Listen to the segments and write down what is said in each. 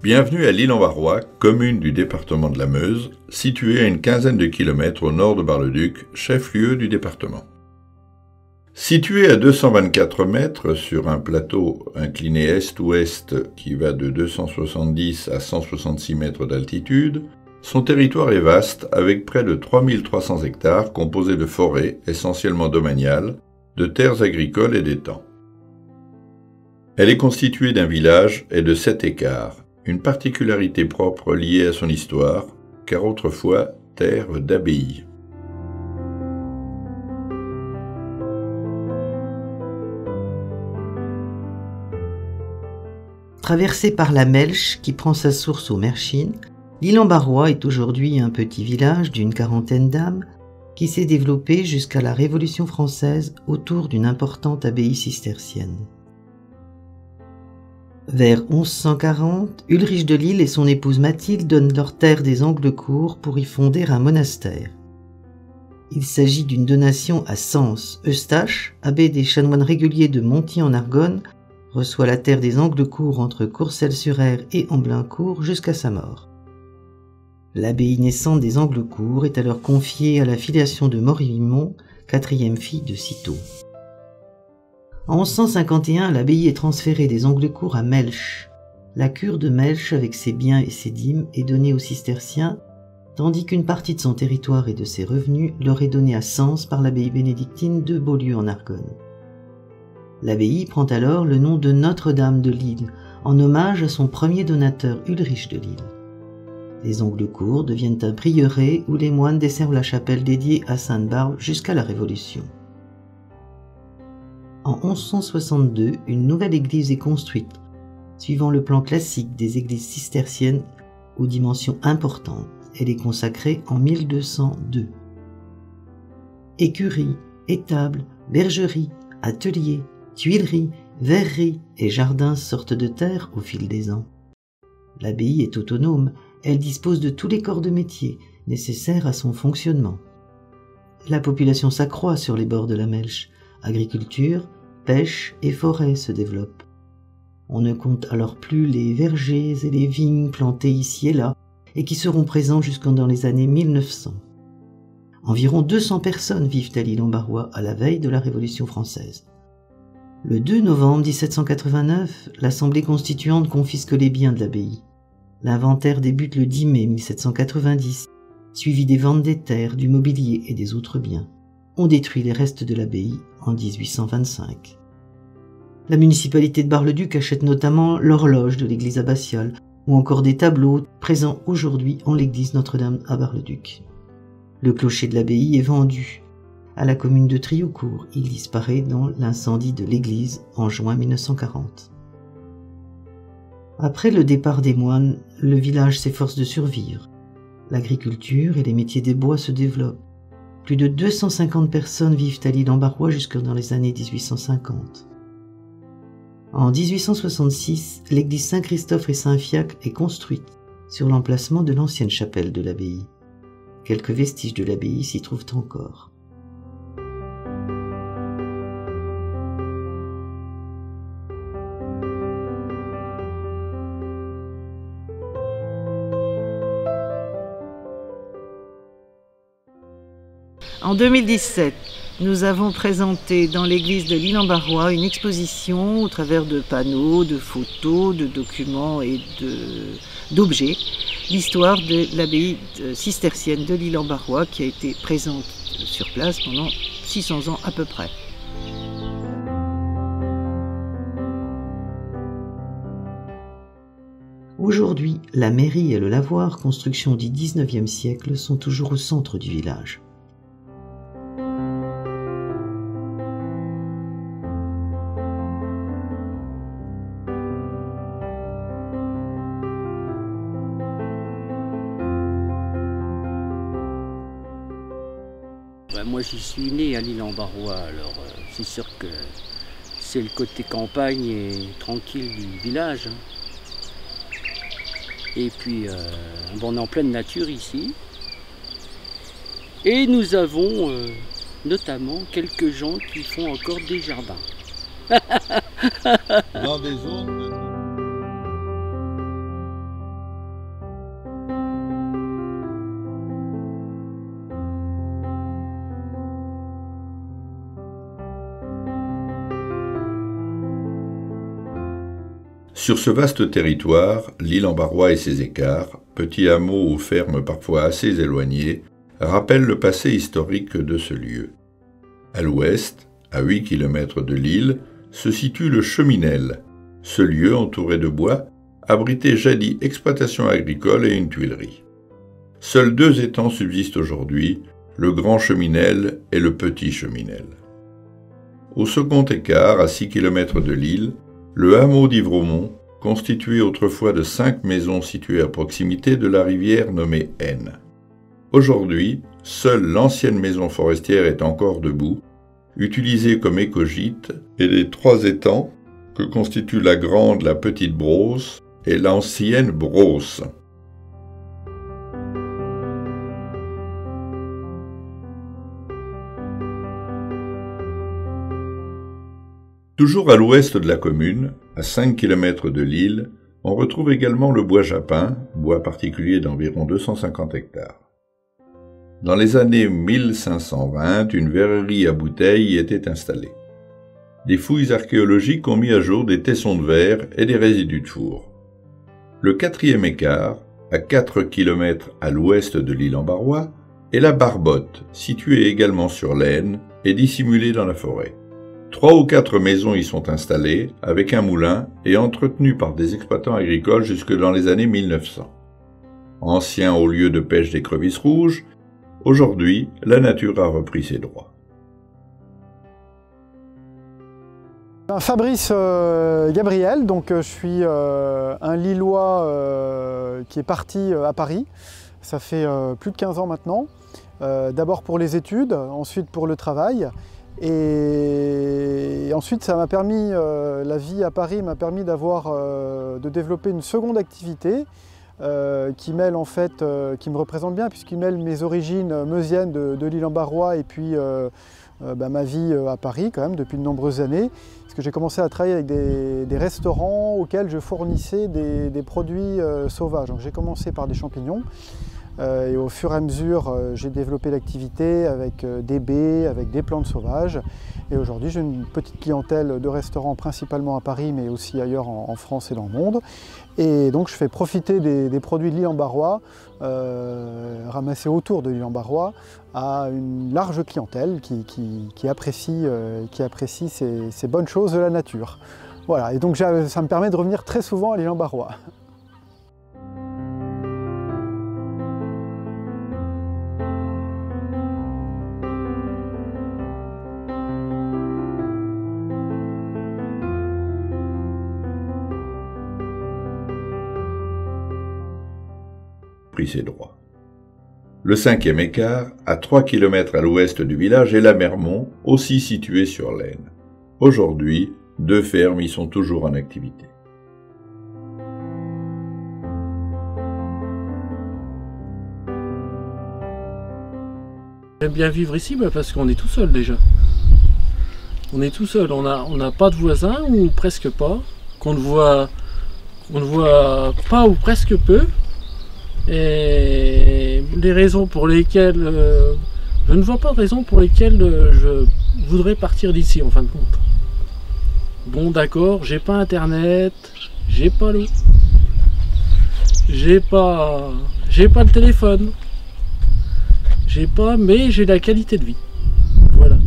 Bienvenue à l'Île-en-Barrois, commune du département de la Meuse, située à une quinzaine de kilomètres au nord de Bar-le-Duc, chef-lieu du département. Située à 224 mètres sur un plateau incliné est-ouest qui va de 270 à 166 mètres d'altitude, son territoire est vaste avec près de 3300 hectares composés de forêts essentiellement domaniales, de terres agricoles et d'étangs. Elle est constituée d'un village et de 7 écarts, une particularité propre liée à son histoire, car autrefois terre d'abbaye. Traversée par la Melche qui prend sa source au Merchine, l'Île-en-Barrois est aujourd'hui un petit village d'une quarantaine d'âmes qui s'est développé jusqu'à la Révolution française autour d'une importante abbaye cistercienne. Vers 1140, Ulrich de Lille et son épouse Mathilde donnent leur terre des Anglecourt pour y fonder un monastère. Il s'agit d'une donation à Sens. Eustache, abbé des chanoines réguliers de Monty en Argonne, reçoit la terre des Anglecourt entre Courcelles-sur-Aire et Amblincourt jusqu'à sa mort. L'abbaye naissante des Anglecourt est alors confiée à la filiation de Morimont, quatrième fille de Cîteaux. En 1151, l'abbaye est transférée des Anglecourt à Melche. La cure de Melche, avec ses biens et ses dîmes, est donnée aux cisterciens, tandis qu'une partie de son territoire et de ses revenus leur est donnée à Sens par l'abbaye bénédictine de Beaulieu en Argonne. L'abbaye prend alors le nom de Notre-Dame de Lille, en hommage à son premier donateur Ulrich de Lille. Les Anglecourt deviennent un prieuré où les moines desservent la chapelle dédiée à Sainte-Barbe jusqu'à la Révolution. En 1162, une nouvelle église est construite, suivant le plan classique des églises cisterciennes aux dimensions importantes. Elle est consacrée en 1202. Écurie, étable, bergerie, atelier, tuileries, verreries et jardins sortent de terre au fil des ans. L'abbaye est autonome, elle dispose de tous les corps de métier nécessaires à son fonctionnement. La population s'accroît sur les bords de la Melche. Agriculture, pêche et forêt se développent. On ne compte alors plus les vergers et les vignes plantés ici et là et qui seront présents jusqu'en dans les années 1900. Environ 200 personnes vivent à l'Île-en-Barrois à la veille de la Révolution française. Le 2 novembre 1789, l'Assemblée constituante confisque les biens de l'abbaye. L'inventaire débute le 10 mai 1790, suivi des ventes des terres, du mobilier et des autres biens. On détruit les restes de l'abbaye en 1825. La municipalité de Bar-le-Duc achète notamment l'horloge de l'église abbatiale ou encore des tableaux présents aujourd'hui en l'église Notre-Dame à Bar-le-Duc. Le clocher de l'abbaye est vendu à la commune de Triaucourt. Il disparaît dans l'incendie de l'église en juin 1940. Après le départ des moines, le village s'efforce de survivre. L'agriculture et les métiers des bois se développent. Plus de 250 personnes vivent à l'Île-en-Barrois jusque dans les années 1850. En 1866, l'église Saint-Christophe et Saint-Fiacre est construite sur l'emplacement de l'ancienne chapelle de l'abbaye. Quelques vestiges de l'abbaye s'y trouvent encore. En 2017, nous avons présenté dans l'église de l'Île-en-Barrois une exposition au travers de panneaux, de photos, de documents et d'objets, l'histoire de l'abbaye cistercienne de l'Île-en-Barrois qui a été présente sur place pendant 600 ans à peu près. Aujourd'hui, la mairie et le lavoir, construction du XIXe siècle, sont toujours au centre du village. Moi j'y suis né à l'Île-en-Barrois, alors c'est sûr que c'est le côté campagne et tranquille du village. Et puis on est en pleine nature ici. Et nous avons notamment quelques gens qui font encore des jardins. Dans des zones Sur ce vaste territoire, l'île en Barrois et ses écarts, petits hameaux aux fermes parfois assez éloignés, rappellent le passé historique de ce lieu. À l'ouest, à 8 km de l'île, se situe le Cheminel. Ce lieu, entouré de bois, abritait jadis exploitation agricole et une tuilerie. Seuls 2 étangs subsistent aujourd'hui, le Grand Cheminel et le Petit Cheminel. Au second écart, à 6 km de l'île, le hameau d'Ivremont, constitué autrefois de 5 maisons situées à proximité de la rivière nommée Aisne. Aujourd'hui, seule l'ancienne maison forestière est encore debout, utilisée comme écogîte, et les 3 étangs que constituent la Grande, la Petite Brosse et l'ancienne Brosse. Toujours à l'ouest de la commune, à 5 km de l'île, on retrouve également le bois Japin, bois particulier d'environ 250 hectares. Dans les années 1520, une verrerie à bouteilles y était installée. Des fouilles archéologiques ont mis à jour des tessons de verre et des résidus de four. Le 4e écart, à 4 km à l'ouest de l'île en Barrois, est la Barbotte, située également sur l'Aisne et dissimulée dans la forêt. 3 ou 4 maisons y sont installées, avec un moulin et entretenues par des exploitants agricoles jusque dans les années 1900. Ancien haut lieu de pêche d'écrevisses rouges, aujourd'hui, la nature a repris ses droits. Fabrice Gabriel, donc je suis un Lillois qui est parti à Paris. Ça fait plus de 15 ans maintenant. D'abord pour les études, ensuite pour le travail. Et ensuite, ça m'a permis, la vie à Paris m'a permis de développer une seconde activité qui mêle en fait, qui me représente bien puisqu'il mêle mes origines meusiennes de l'île en Barrois et puis ma vie à Paris quand même depuis de nombreuses années. Parce que j'ai commencé à travailler avec des restaurants auxquels je fournissais des produits sauvages. Donc j'ai commencé par des champignons. Et au fur et à mesure, j'ai développé l'activité avec des baies, avec des plantes sauvages. Et aujourd'hui, j'ai une petite clientèle de restaurants, principalement à Paris, mais aussi ailleurs en France et dans le monde. Et donc, je fais profiter des produits de l'île en Barrois, ramassés autour de l'île en Barrois, à une large clientèle qui apprécie ces bonnes choses de la nature. Voilà, et donc ça me permet de revenir très souvent à l'île en Barrois. Pris ses droits. Le 5e écart, à 3 km à l'ouest du village, est la Mermont, aussi située sur l'Aisne. Aujourd'hui, 2 fermes y sont toujours en activité. J'aime bien vivre ici parce qu'on est tout seul déjà. On est tout seul, on n'a pas de voisins ou presque pas, qu'on ne voit pas ou presque peu. Et les raisons pour lesquelles je ne vois pas de raisons pour lesquelles je voudrais partir d'ici en fin de compte. Bon d'accord, j'ai pas internet, j'ai pas l'eau, j'ai pas le téléphone, mais j'ai la qualité de vie. Voilà.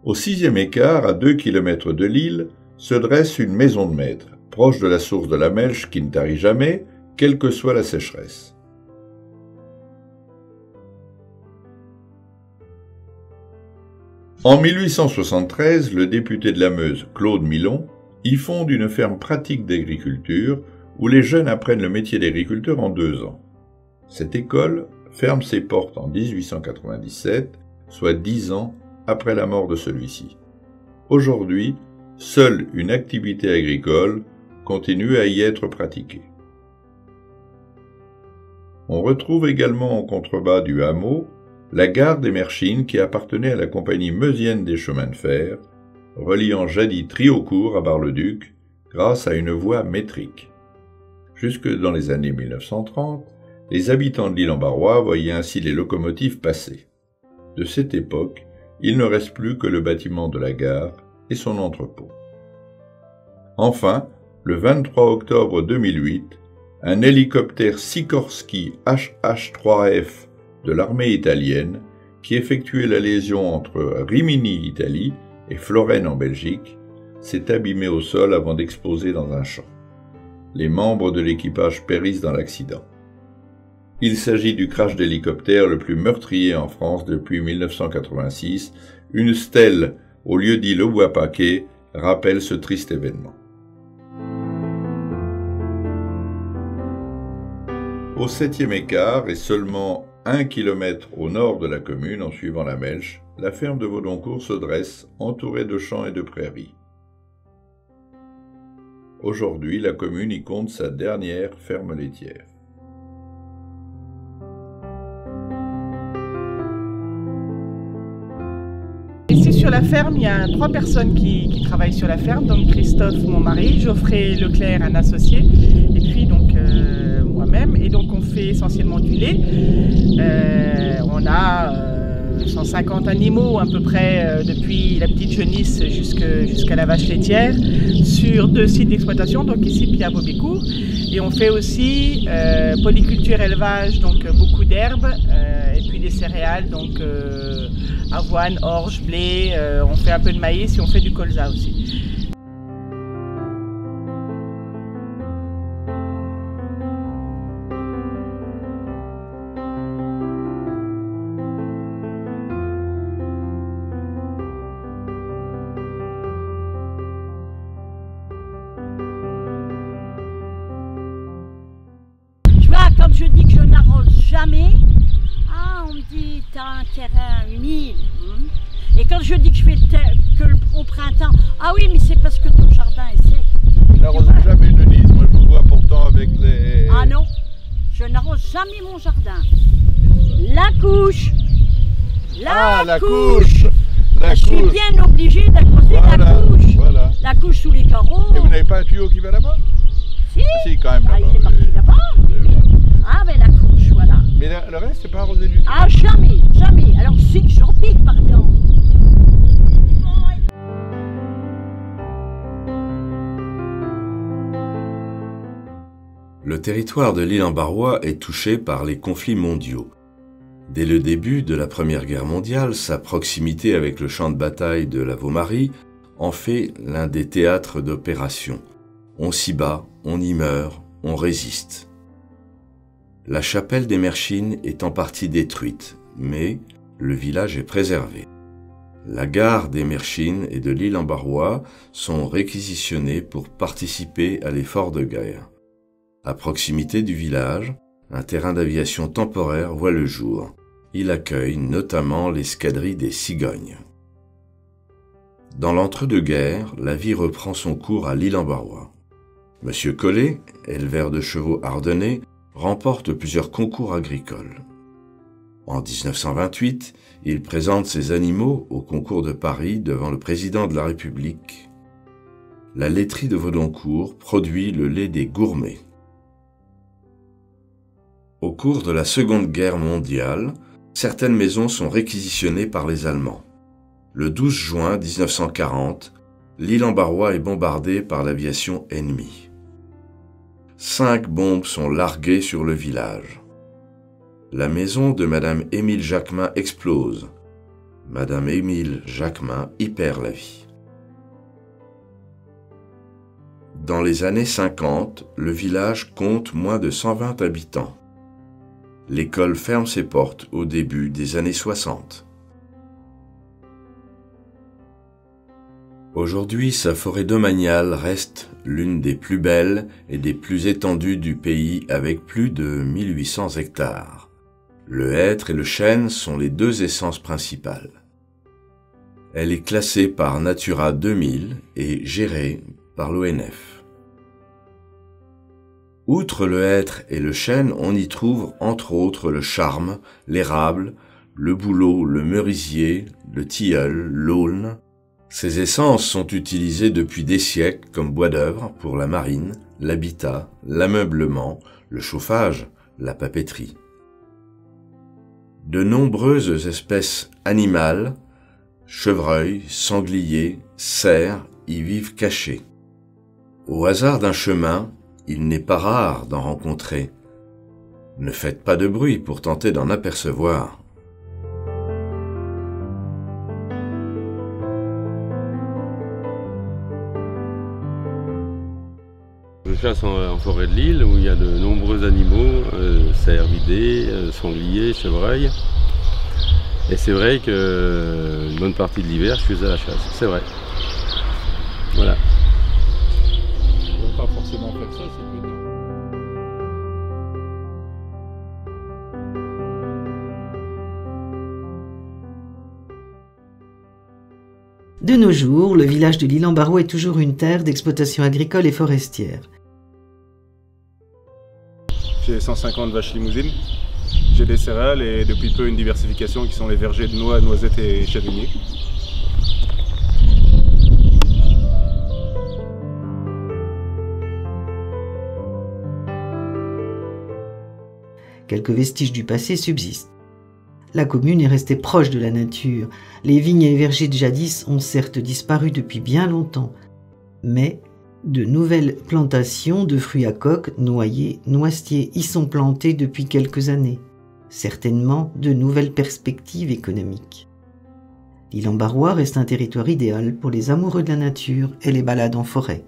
Au 6e écart, à 2 km de l'île, se dresse une maison de maître, proche de la source de la Melche qui ne tarit jamais, quelle que soit la sécheresse. En 1873, le député de la Meuse, Claude Milon, y fonde une ferme pratique d'agriculture où les jeunes apprennent le métier d'agriculteur en 2 ans. Cette école ferme ses portes en 1897, soit 10 ans après la mort de celui-ci. Aujourd'hui, seule une activité agricole continue à y être pratiquée. On retrouve également en contrebas du hameau la gare des Merchines qui appartenait à la compagnie meusienne des chemins de fer, reliant jadis Triaucourt à Bar-le-Duc grâce à une voie métrique. Jusque dans les années 1930, Les habitants de l'Île-en-Barrois voyaient ainsi les locomotives passer. De cette époque, il ne reste plus que le bâtiment de la gare et son entrepôt. Enfin, le 23 octobre 2008, un hélicoptère Sikorsky HH-3F de l'armée italienne, qui effectuait la liaison entre Rimini, Italie, et Florène en Belgique, s'est abîmé au sol avant d'exploser dans un champ. Les membres de l'équipage périssent dans l'accident. Il s'agit du crash d'hélicoptère le plus meurtrier en France depuis 1986. Une stèle au lieu-dit Le Bois-Paquet rappelle ce triste événement. Au 7e écart et seulement 1 km au nord de la commune en suivant la Melche, la ferme de Vaudoncourt se dresse, entourée de champs et de prairies. Aujourd'hui, la commune y compte sa dernière ferme laitière. Ici sur la ferme, il y a 3 personnes qui travaillent sur la ferme, donc Christophe, mon mari, Geoffrey Leclerc, un associé, et puis donc moi-même. Et donc on fait essentiellement du lait. On a 150 animaux à peu près depuis la petite genisse jusqu'à la vache laitière sur 2 sites d'exploitation, donc ici puis à Vaubécourt. Et on fait aussi polyculture élevage, donc beaucoup d'herbes et puis des céréales, donc avoine, orge, blé, on fait un peu de maïs et on fait du colza aussi. Quand je dis que je n'arrose jamais, ah, on me dit t'as un terrain humide. Et quand je dis que je fais au printemps, ah oui, mais c'est parce que ton jardin est sec. Vous n'arrosez jamais, Denise, moi je vous vois pourtant avec les... Ah non, je n'arrose jamais mon jardin. La couche. La couche. Je suis bien obligée d'arroser la couche. Voilà. La couche sous les carreaux. Et vous n'avez pas un tuyau qui va là-bas? Si. Si, quand même. Ah, il est parti là-bas. Ah, ben la couche, voilà. Mais le reste, c'est pas arrosé du tout? Ah, jamais, jamais. Alors, c'est que j'en pique, pardon. Le territoire de l'Île-en-Barrois est touché par les conflits mondiaux. Dès le début de la Première Guerre mondiale, sa proximité avec le champ de bataille de la Vaumarie en fait l'un des théâtres d'opération. On s'y bat, on y meurt, on résiste. La chapelle des Merchines est en partie détruite, mais le village est préservé. La gare des Merchines et de l'Île-en-Barrois sont réquisitionnées pour participer à l'effort de guerre. À proximité du village, un terrain d'aviation temporaire voit le jour. Il accueille notamment l'escadrille des Cigognes. Dans l'entre-deux-guerres, la vie reprend son cours à l'Île-en-Barrois. Monsieur Collet, éleveur de chevaux ardennais, remporte plusieurs concours agricoles. En 1928, il présente ses animaux au concours de Paris devant le président de la République. La laiterie de Vaudoncourt produit le lait des gourmets. Au cours de la Seconde Guerre mondiale, certaines maisons sont réquisitionnées par les Allemands. Le 12 juin 1940, l'Île-en-Barrois est bombardée par l'aviation ennemie. 5 bombes sont larguées sur le village. La maison de Madame Émile Jacquemin explose. Madame Émile Jacquemin y perd la vie. Dans les années 50, le village compte moins de 120 habitants. L'école ferme ses portes au début des années 60. Aujourd'hui, sa forêt domaniale reste l'une des plus belles et des plus étendues du pays avec plus de 1800 hectares. Le hêtre et le chêne sont les 2 essences principales. Elle est classée par Natura 2000 et gérée par l'ONF. Outre le hêtre et le chêne, on y trouve entre autres le charme, l'érable, le bouleau, le merisier, le tilleul, l'aulne. Ces essences sont utilisées depuis des siècles comme bois d'œuvre pour la marine, l'habitat, l'ameublement, le chauffage, la papeterie. De nombreuses espèces animales, chevreuils, sangliers, cerfs, y vivent cachés. Au hasard d'un chemin, il n'est pas rare d'en rencontrer. Ne faites pas de bruit pour tenter d'en apercevoir. Je chasse en forêt de l'île où il y a de nombreux animaux, cervidés, sangliers, chevreuils. Et c'est vrai qu'une bonne partie de l'hiver, je suis à la chasse. C'est vrai. Voilà. On ne va pas forcément faire ça, c'est que... De nos jours, le village de l'Île-en-Barrois est toujours une terre d'exploitation agricole et forestière. J'ai 150 vaches limousines, j'ai des céréales et depuis peu une diversification qui sont les vergers de noix, noisettes et châtaigniers. Quelques vestiges du passé subsistent. La commune est restée proche de la nature. Les vignes et vergers de jadis ont certes disparu depuis bien longtemps, mais de nouvelles plantations de fruits à coque, noyers, noisetiers y sont plantées depuis quelques années. Certainement de nouvelles perspectives économiques. L'Île-en-Barrois reste un territoire idéal pour les amoureux de la nature et les balades en forêt.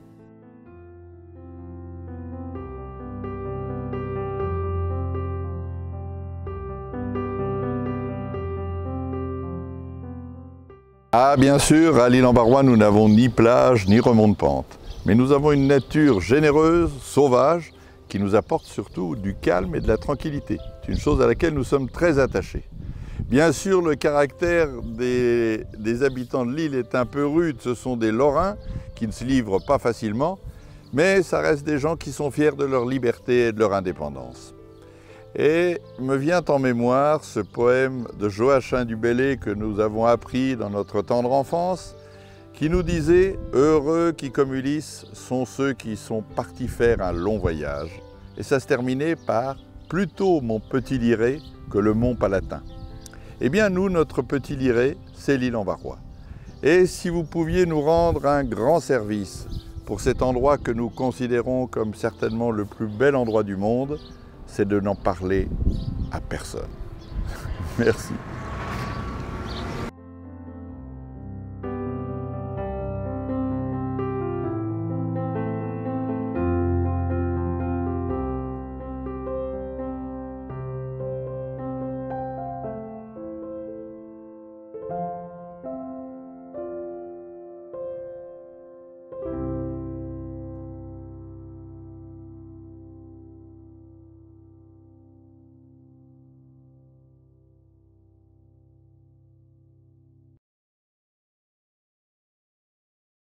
Ah, bien sûr, à l'Île-en-Barrois, nous n'avons ni plage ni remonte-pente. Mais nous avons une nature généreuse, sauvage, qui nous apporte surtout du calme et de la tranquillité. C'est une chose à laquelle nous sommes très attachés. Bien sûr, le caractère des habitants de l'île est un peu rude. Ce sont des Lorrains qui ne se livrent pas facilement, mais ça reste des gens qui sont fiers de leur liberté et de leur indépendance. Et me vient en mémoire ce poème de Joachim du Bellay que nous avons appris dans notre tendre enfance, qui nous disait « Heureux qui, comme Ulysse, sont ceux qui sont partis faire un long voyage ». Et ça se terminait par « Plutôt mon petit Liré que le mont Palatin ». Eh bien nous, notre petit Liré, c'est l'Île-en-Barrois. Et si vous pouviez nous rendre un grand service pour cet endroit que nous considérons comme certainement le plus bel endroit du monde, c'est de n'en parler à personne. Merci.